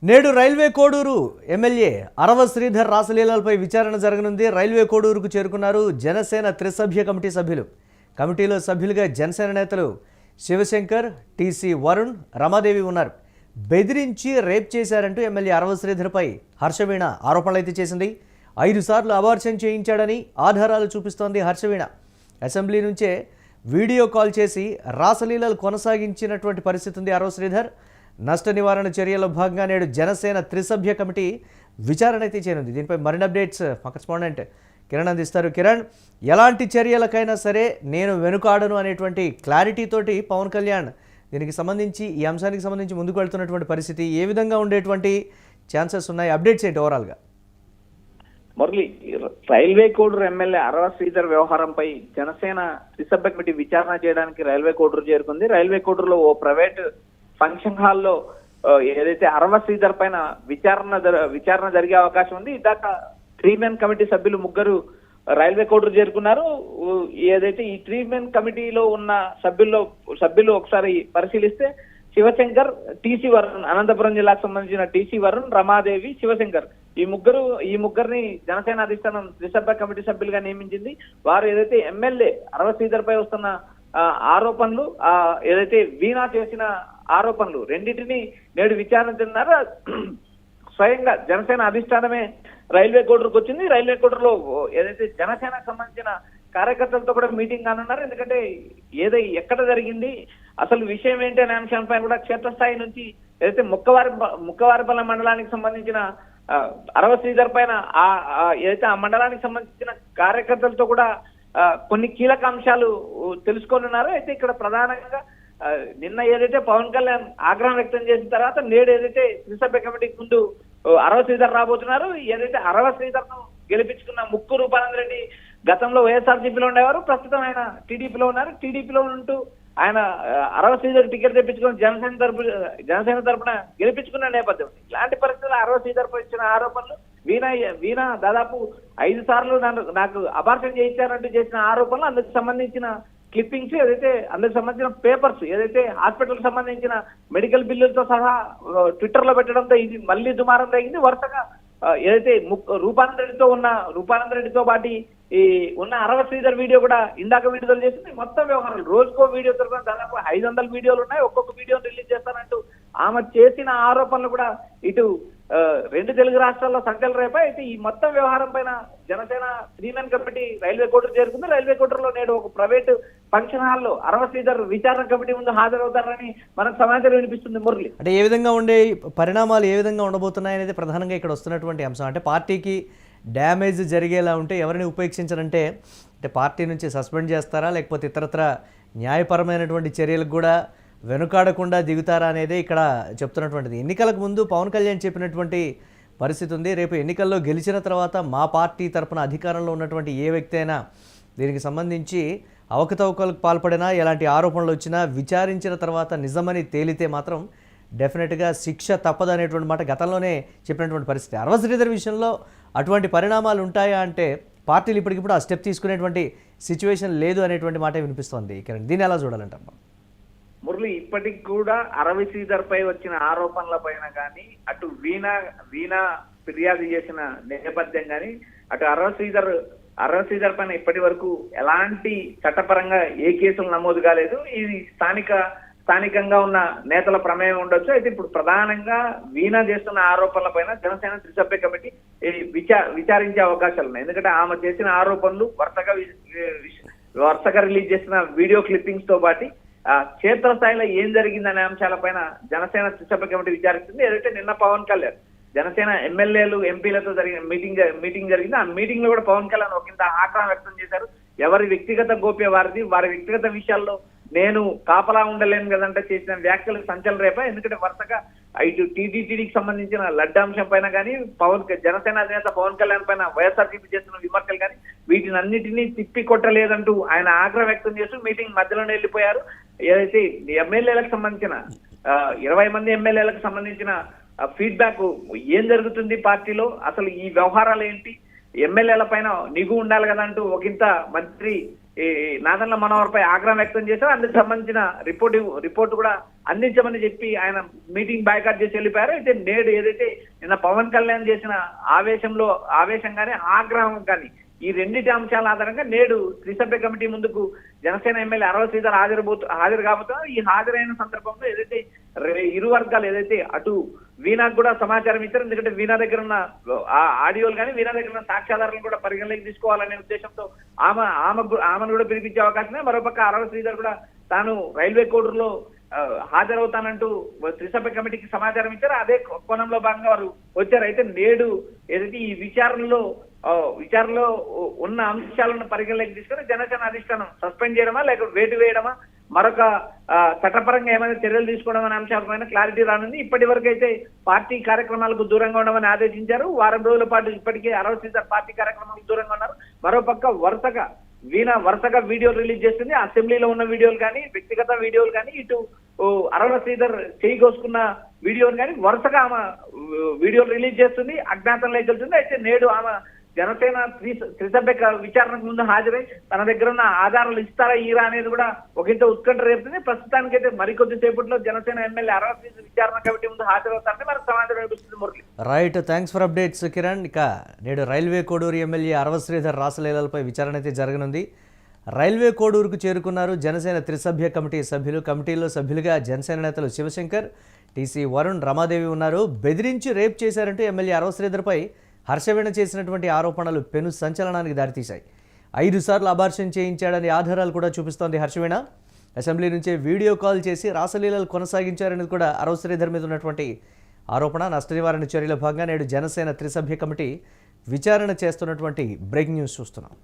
నేడు railway Koduru MLA అరవ శ్రీధర్ రాసలీలలపై విచారణ జరగనుంది. రైల్వే కోడూరుకు చేరుకున్నారు జనసేన త్రిసభ్య కమిటీ సభ్యులు. కమిటీలో సభ్యులుగా జనసేన నేతలు శివశంకర్, టీసీ వరుణ్, రమాదేవి ఉన్నారు. బెదిరించి రేప్ చేశారంటూ ఎమ్మెల్యే అరవ శ్రీధర్పై హర్షవీణ ఆరోపణలు అయితే చేసింది. 5 సార్లు అబార్షన్ చేయించాడని ఆధారాలు చూపిస్తోంది హర్షవీణ. అసెంబ్లీ నుంచే వీడియో కాల్ చేసి రాసలీలలు కొనసాగించినటువంటి పరిస్థితి ఉంది అరవ శ్రీధర్. నష్ట నివారణ చర్యల్లో భాగంగా నేడు జనసేన త్రిసభ్య కమిటీ విచారణ అయితే చేయనుంది. దీనిపై మరిన్ని అప్డేట్స్ మా కరెస్పాండెంట్ కిరణ్ అందిస్తారు. కిరణ్, ఎలాంటి చర్యలకైనా సరే నేను వెనుకాడను అనేటువంటి క్లారిటీ తోటి పవన్ కళ్యాణ్ దీనికి సంబంధించి ఈ అంశానికి సంబంధించి ముందుకు వెళ్తున్నటువంటి పరిస్థితి ఏ విధంగా ఉండేటువంటి ఛాన్సెస్ ఉన్నాయి? అప్డేట్స్ ఏంటి ఓవరాల్గా? మురళి, రైల్వే కోడూరు ఎమ్మెల్యే అరవ శ్రీధర్ వ్యవహారంపై జనసేన త్రిసభ్య కమిటీ విచారణ చేయడానికి రైల్వే కోడూరు చేరుకుంది. రైల్వే కోడూరులో ఓ ప్రైవేట్ ఫంక్షన్ హాల్లో ఏదైతే అరవ శ్రీధర్ పైన విచారణ జరిగే అవకాశం ఉంది. ఇదాకా 3 మెన్ కమిటీ సభ్యులు 3 రైల్వే కోడూరు చేరుకున్నారు. ఏదైతే ఈ 3 మెన్ కమిటీలో ఉన్న సభ్యులు ఒకసారి పరిశీలిస్తే శివశంకర్, టీసీ వరుణ్, అనంతపురం జిల్లాకు సంబంధించిన టీసీ వరుణ్, రమాదేవి, శివశంకర్ ఈ ముగ్గురిని జనసేన అధిష్టానం త్రిసభ్య కమిటీ సభ్యులుగా నియమించింది. వారు ఏదైతే ఎమ్మెల్యే అరవ శ్రీధర్ పై వస్తున్న ఆరోపణలు, ఏదైతే వీణా చేసిన ఆరోపణలు రెండింటినీ నేడు విచారించున్నారు. స్వయంగా జనసేన అధిష్టానమే రైల్వే కోడూరుకు వచ్చింది. రైల్వే కోడూరులో ఏదైతే జనసేనకు సంబంధించిన కార్యకర్తలతో కూడా మీటింగ్ కానున్నారు. ఎందుకంటే ఎక్కడ జరిగింది, అసలు విషయం ఏంటి అనే అంశంపై కూడా క్షేత్రస్థాయి నుంచి ఏదైతే ముక్కవారిపల్లె మండలానికి సంబంధించిన అరవ శ్రీధర్ పైన ఏదైతే ఆ మండలానికి సంబంధించిన కార్యకర్తలతో కూడా కొన్ని కీలక అంశాలు తెలుసుకొనున్నారు. అయితే ఇక్కడ ప్రధానంగా నిన్న ఏదైతే పవన్ కళ్యాణ్ ఆగ్రహం వ్యక్తం చేసిన తర్వాత నేడు ఏదైతే త్రిసభ్య కమిటీకి ముందు అరవ శ్రీధర్ రాబోతున్నారు. ఏదైతే అరవ శ్రీధర్ ను గెలిపించుకున్న ముక్కు రూపానంద రెడ్డి గతంలో వైఎస్ఆర్సీపీలో ఉండేవారు, ప్రస్తుతం ఆయన టీడీపీలో ఉన్నారు. టీడీపీలో ఉంటూ ఆయన అరవ శ్రీధర్ టికెట్ తెప్పించుకొని జనసేన తరపున గెలిపించుకున్న నేపథ్యం. ఇలాంటి పరిస్థితుల్లో అరవ శ్రీధర్ పై ఇచ్చిన ఆరోపణలు, వీణా దాదాపు 5 సార్లు నాకు అబార్షన్ చేయించారంటూ చేసిన ఆరోపణలు, అందుకు సంబంధించిన క్లిప్పింగ్స్, అందుకు సంబంధించిన పేపర్స్, హాస్పిటల్ సంబంధించిన మెడికల్ బిల్లులతో సహా ట్విట్టర్ లో పెట్టడంతో ఇది మళ్ళీ దుమారం తగ్గింది. వరుసగా రూపానంద రెడ్డితో పాటు ఉన్న అరవ శ్రీధర్ వీడియో కూడా ఇందాక విడుదల చేసింది. మొత్తం వ్యవహారాలు రోజుకో వీడియో తరపున దాదాపు 500 వీడియోలు ఉన్నాయి. ఒక్కొక్క వీడియోని రిలీజ్ చేస్తానంటూ ఆమె చేసిన ఆరోపణలు కూడా ఇటు 2 తెలుగు రాష్ట్రాల్లో సంచలనం రేపాయి. అయితే ఈ మొత్తం వ్యవహారం పైన Janasena 3 men committee railway Koduru చేరుకుంది. రైల్వే కోడూరులో నేడు ఒక ప్రైవేట్ ఫంక్షన్ హాల్లో అరవ శ్రీధర్ విచారణ కమిటీ ముందు హాజరవుతారని మనకు సమాచారం వినిపిస్తుంది. మురళి, అంటే ఏ విధంగా ఉండే పరిణామాలు ఏ విధంగా ఉండబోతున్నాయి అనేది ప్రధానంగా ఇక్కడ వస్తున్నటువంటి అంశం. అంటే పార్టీకి డ్యామేజ్ జరిగేలా ఉంటే ఎవరిని ఉపేక్షించారంటే పార్టీ నుంచి సస్పెండ్ చేస్తారా, లేకపోతే ఇతరత్ర న్యాయపరమైనటువంటి చర్యలకు కూడా వెనుకాడకుండా దిగుతారా అనేది ఇక్కడ చెప్తున్నటువంటిది. ఎన్నికలకు ముందు పవన్ కళ్యాణ్ చెప్పినటువంటి పరిస్థితి ఉంది. రేపు ఎన్నికల్లో గెలిచిన తర్వాత మా పార్టీ తరపున అధికారంలో ఉన్నటువంటి ఏ వ్యక్తి అయినా దీనికి సంబంధించి అవకతవకలకు పాల్పడినా, ఎలాంటి ఆరోపణలు వచ్చినా విచారించిన తర్వాత నిజమని తేలితే మాత్రం డెఫినెట్గా శిక్ష తప్పదు అనేటువంటి మాట గతంలోనే చెప్పినటువంటి పరిస్థితి. అరవ శ్రీధర్ విషయంలో అటువంటి పరిణామాలు ఉంటాయా అంటే పార్టీలు ఇప్పటికిప్పుడు ఆ స్టెప్ తీసుకునేటువంటి సిచ్యువేషన్ లేదు అనేటువంటి మాట వినిపిస్తోంది. దీన్ని ఎలా చూడాలంటారు మురళి? ఇప్పటికి కూడా అరవ శ్రీధర్ పై వచ్చిన ఆరోపణల పైన కానీ, అటు వీణా ఫిర్యాదు చేసిన నేపథ్యం కానీ, అటు అరవ శ్రీధర్ పైన ఇప్పటి వరకు ఎలాంటి చట్టపరంగా ఏ కేసులు నమోదు కాలేదు. ఇది స్థానికంగా ఉన్న నేతల ప్రమేయం ఉండొచ్చు. అయితే ఇప్పుడు ప్రధానంగా వీణా చేస్తున్న ఆరోపణల పైన జనసేన త్రిసభ్య కమిటీ విచారించే అవకాశాలు ఉన్నాయి. ఎందుకంటే ఆమె చేసిన ఆరోపణలు వరుసగా రిలీజ్ చేసిన వీడియో క్లిప్పింగ్స్ తో పాటు క్షేత్రస్థాయిలో ఏం జరిగిందనే అంశాలపైన జనసేన త్రిసభ్య కమిటీ విచారిస్తుంది. ఏదైతే నిన్న పవన్ కళ్యాణ్ జనసేన ఎమ్మెల్యేలు, ఎంపీలతో జరిగిన మీటింగ్ జరిగింది. ఆ మీటింగ్ లో కూడా పవన్ కళ్యాణ్ ఒకంత ఆగ్రహం వ్యక్తం చేశారు. ఎవరి వ్యక్తిగత గోప్య వారి వ్యక్తిగత విషయాల్లో నేను కాపలా ఉండలేను కదంటే చేసిన వ్యాఖ్యలు సంచలనం రేపాయి. ఎందుకంటే వరుసగా ఇటు టీటీడీకి సంబంధించిన లడ్డు అంశం పైన కానీ, జనసేన అధినేత పవన్ కళ్యాణ్ పైన వైఎస్ఆర్సీపీ చేస్తున్న విమర్శలు కానీ వీటిని అన్నిటినీ తిప్పి కొట్టలేదంటూ ఆయన ఆగ్రహం వ్యక్తం చేస్తూ మీటింగ్ మధ్యలోనే వెళ్ళిపోయారు. ఏదైతే ఎమ్మెల్యేలకు సంబంధించిన 20 మంది ఎమ్మెల్యేలకు సంబంధించిన ఫీడ్బ్యాక్ ఏం జరుగుతుంది పార్టీలో, అసలు ఈ వ్యవహారాలు ఏంటి, ఎమ్మెల్యేల పైన నిఘు ఉండాలి కదా అంటూ ఒకంత మంత్రి ఈ నాదన్ల మనోహర్పై ఆగ్రహం వ్యక్తం చేశారు. అందుకు సంబంధించిన రిపోర్ట్ కూడా అందించమని చెప్పి ఆయన మీటింగ్ బాయ్కాట్ చేసి వెళ్ళిపోయారు. అయితే నేడు ఏదైతే నిన్న పవన్ కళ్యాణ్ చేసిన ఆవేశం కానీ ఆగ్రహం కానీ ఈ రెండింటి అంశాల ఆధారంగా నేడు త్రిసభ్య కమిటీ ముందుకు జనసేన ఎమ్మెల్యే అరవ శ్రీధర్ హాజరు కాబోతున్నారు. ఈ హాజరైన సందర్భంలో ఏదైతే ఇరు వర్గాలు ఏదైతే అటు వీణాకు కూడా సమాచారం ఇచ్చారు. ఎందుకంటే వీణా దగ్గర ఉన్న ఆడియోలు కానీ వీణా దగ్గర ఉన్న సాక్ష్యాధారాలను కూడా పరిగణలోకి తీసుకోవాలనే ఉద్దేశంతో ఆమెను కూడా పిలిపించే అవకాశమే. మరోపక్క అరవ శ్రీధర్ కూడా తాను రైల్వే కోడూరులో హాజరవుతానంటూ త్రిసభ్య కమిటీకి సమాచారం ఇచ్చారు. అదే కోణంలో భాగంగా వారు వచ్చారు. అయితే నేడు ఏదైతే ఈ విచారణలో ఉన్న అంశాలను పరిగణలోకి తీసుకుని జనసేన అధిష్టానం సస్పెండ్ చేయడమా లేక వేటు వేయడమా మరొక చట్టపరంగా ఏమైనా చర్యలు తీసుకోవడం అనే అంశాలపైన క్లారిటీ రానుంది. ఇప్పటి వరకు అయితే పార్టీ కార్యక్రమాలకు దూరంగా ఉండమని ఆదేశించారు. వారం రోజుల పాటు ఇప్పటికే అరవ శ్రీధర్ పార్టీ కార్యక్రమాలకు దూరంగా ఉన్నారు. మరోపక్క వరుసగా వీడియోలు రిలీజ్ చేస్తుంది. అసెంబ్లీలో ఉన్న వీడియోలు కానీ వ్యక్తిగత వీడియోలు కానీ ఇటు అరవ శ్రీధర్ చేయి కోసుకున్న వీడియోలు కానీ వరుసగా ఆమె వీడియోలు రిలీజ్ చేస్తుంది, అజ్ఞాతంలోకి వెళ్తుంది. అయితే నేడు ఆమె జనసేన త్రిసభ్య విచారణకు ముందు హాజరై తన దగ్గర ఉన్న ఆధారాలు ఇస్తారా ఈరా అనేది కూడా ఒకంత ఉత్కంఠ రేపుతుంది. ప్రస్తుతానికైతే మరికొద్ది సేపట్లో జనసేన ఎమ్మెల్యే అరవ శ్రీధర్ విచారణ కమిటీ ముందు హాజరవుతారని మనకు సమాచారం లభిస్తుంది. Murali right, thanks for updates Kiran. ఇక నేడు రైల్వే కోడూరు ఎమ్మెల్యే అరవ శ్రీధర్ రాసలీలలపై విచారణ అయితే జరగనుంది. రైల్వే కోడూరుకు చేరుకున్నారు జనసేన త్రిసభ్య కమిటీ సభ్యులు. కమిటీలో సభ్యులుగా జనసేన నేతలు శివశంకర్, టీసీ వరుణ్, రమాదేవి ఉన్నారు. బెదిరించి రేప్ చేశారంటూ ఎమ్మెల్యే అరవ శ్రీధర్పై హర్షవీణ చేసినటువంటి ఆరోపణలు పెను సంచలనానికి దారితీశాయి. 5 సార్లు అబార్షన్ చేయించాడని ఆధారాలు కూడా చూపిస్తోంది హర్షవీణ. అసెంబ్లీ నుంచే వీడియో కాల్ చేసి రాసలీలలు కొనసాగించారనేది కూడా అరవ శ్రీధర్ మీద ఉన్నటువంటి ఆరోపణ. నష్ట నివారణ చర్యల భాగంగా నేడు జనసేన త్రిసభ్య కమిటీ విచారణ చేస్తున్నటువంటి బ్రేకింగ్ న్యూస్ చూస్తున్నాం.